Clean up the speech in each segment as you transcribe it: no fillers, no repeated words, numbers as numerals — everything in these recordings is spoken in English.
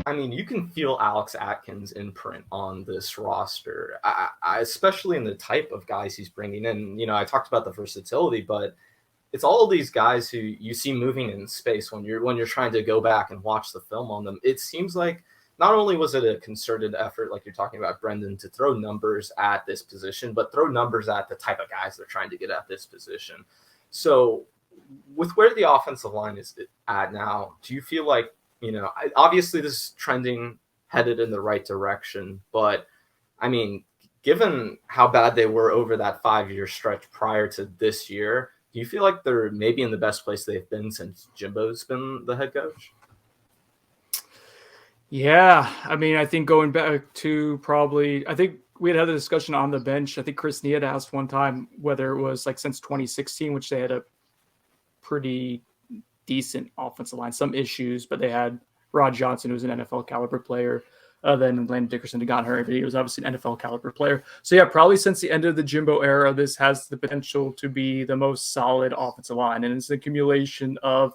I mean, you can feel Alex Atkins' imprint on this roster, especially in the type of guys he's bringing in. I talked about the versatility, but it's all of these guys who you see moving in space when you're trying to go back and watch the film on them. It seems like not only was it a concerted effort, like you're talking about, Brendan, to throw numbers at this position, but throw numbers at the type of guys they're trying to get at this position. So with where the offensive line is at now, do you feel like, obviously this is trending, headed in the right direction, but I mean, given how bad they were over that 5-year stretch prior to this year, do you feel like they're maybe in the best place they've been since Jimbo's been the head coach? Yeah, I mean, I think going back to I think we had a discussion on the bench. I think Chris Nee had asked one time whether it was like since 2016, which they had a pretty decent offensive line, some issues, but they had Rod Johnson, who was an NFL caliber player. Then Landon Dickerson had gotten hurt, but he was obviously an NFL caliber player. So yeah, probably since the end of the Jimbo era, this has the potential to be the most solid offensive line. And it's an accumulation of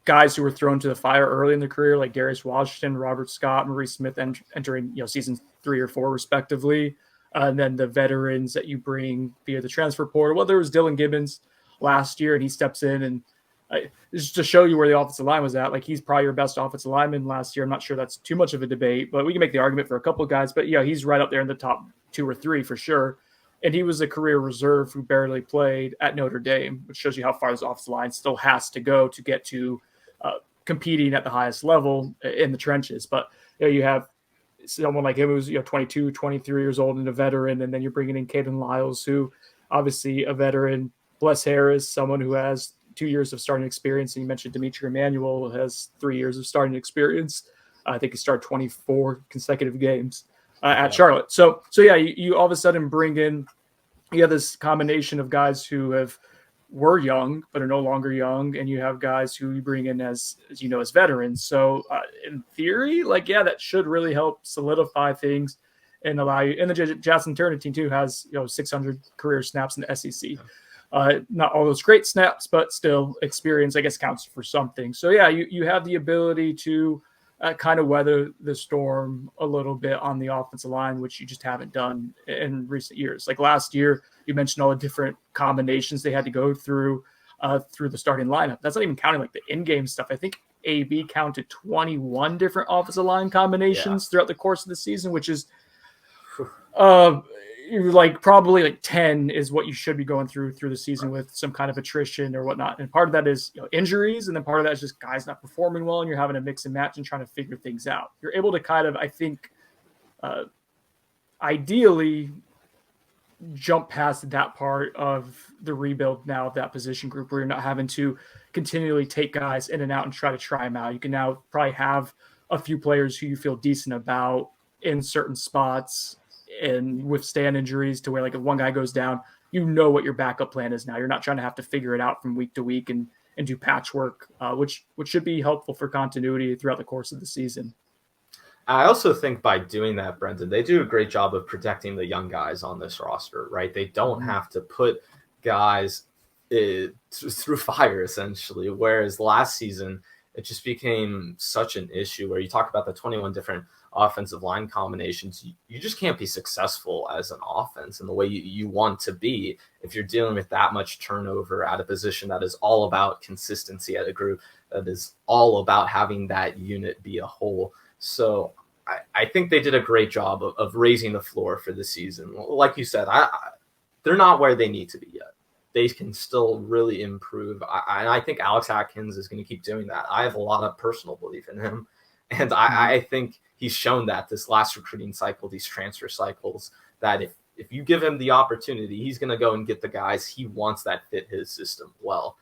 guys who were thrown to the fire early in their career, like Darius Washington, Robert Scott, Maurice Smith, entering seasons 3 or 4 respectively. And then the veterans that you bring via the transfer portal. Well, there was Dylan Gibbons last year, and he steps in and just to show you where the offensive line was at. Like, he's probably your best offensive lineman last year. I'm not sure that's too much of a debate, but we can make the argument for a couple of guys. But yeah, he's right up there in the top 2 or 3 for sure. And he was a career reserve who barely played at Notre Dame, which shows you how far this offensive line still has to go to get to competing at the highest level in the trenches. But you have someone like him who's 22, 23 years old and a veteran, and then you're bringing in Kayden Lyles, who obviously a veteran. Bless Harris, someone who has 2 years of starting experience, and you mentioned Dmitri Emmanuel has 3 years of starting experience. I think he started 24 consecutive games at Charlotte. So yeah, you all of a sudden bring in, you have this combination of guys who were young but are no longer young, and you have guys who you bring in as veterans. So in theory, that should really help solidify things and allow you. And the Jazston Turnetine too has 600 career snaps in the SEC. Not all those great snaps, but still experience, I guess, counts for something. So yeah, you have the ability to kind of weather the storm a little bit on the offensive line, which you just haven't done in recent years. Like last year, you mentioned all the different combinations they had to go through the starting lineup. That's not even counting like the in-game stuff. I think AB counted 21 different offensive line combinations throughout the course of the season, which is probably 10 is what you should be going through the season with some kind of attrition or whatnot. And part of that is injuries, and then part of that is just guys not performing well, and you're having to mix and match and trying to figure things out. You're able to kind of, I think, ideally jump past that part of the rebuild now of that position group, where you're not having to continually take guys in and out and try them out. You can now probably have a few players who you feel decent about in certain spots and withstand injuries, to where if one guy goes down, what your backup plan is now. You're not trying to have to figure it out from week to week and do patchwork, which should be helpful for continuity throughout the course of the season. I also think by doing that, Brendan, they do a great job of protecting the young guys on this roster, right? They don't have to put guys through fire, essentially, whereas last season, it just became such an issue where you talk about the 21 different offensive line combinations. You just can't be successful as an offense in the way you want to be if you're dealing with that much turnover at a position that is all about consistency, at a group that is all about having that unit be a whole. So I think they did a great job of raising the floor for the season. Like you said, they're not where they need to be yet. They can still really improve. And I think Alex Atkins is going to keep doing that. I have a lot of personal belief in him. And I think he's shown that this last recruiting cycle, these transfer cycles, that if you give him the opportunity, he's going to go and get the guys he wants that fit his system well.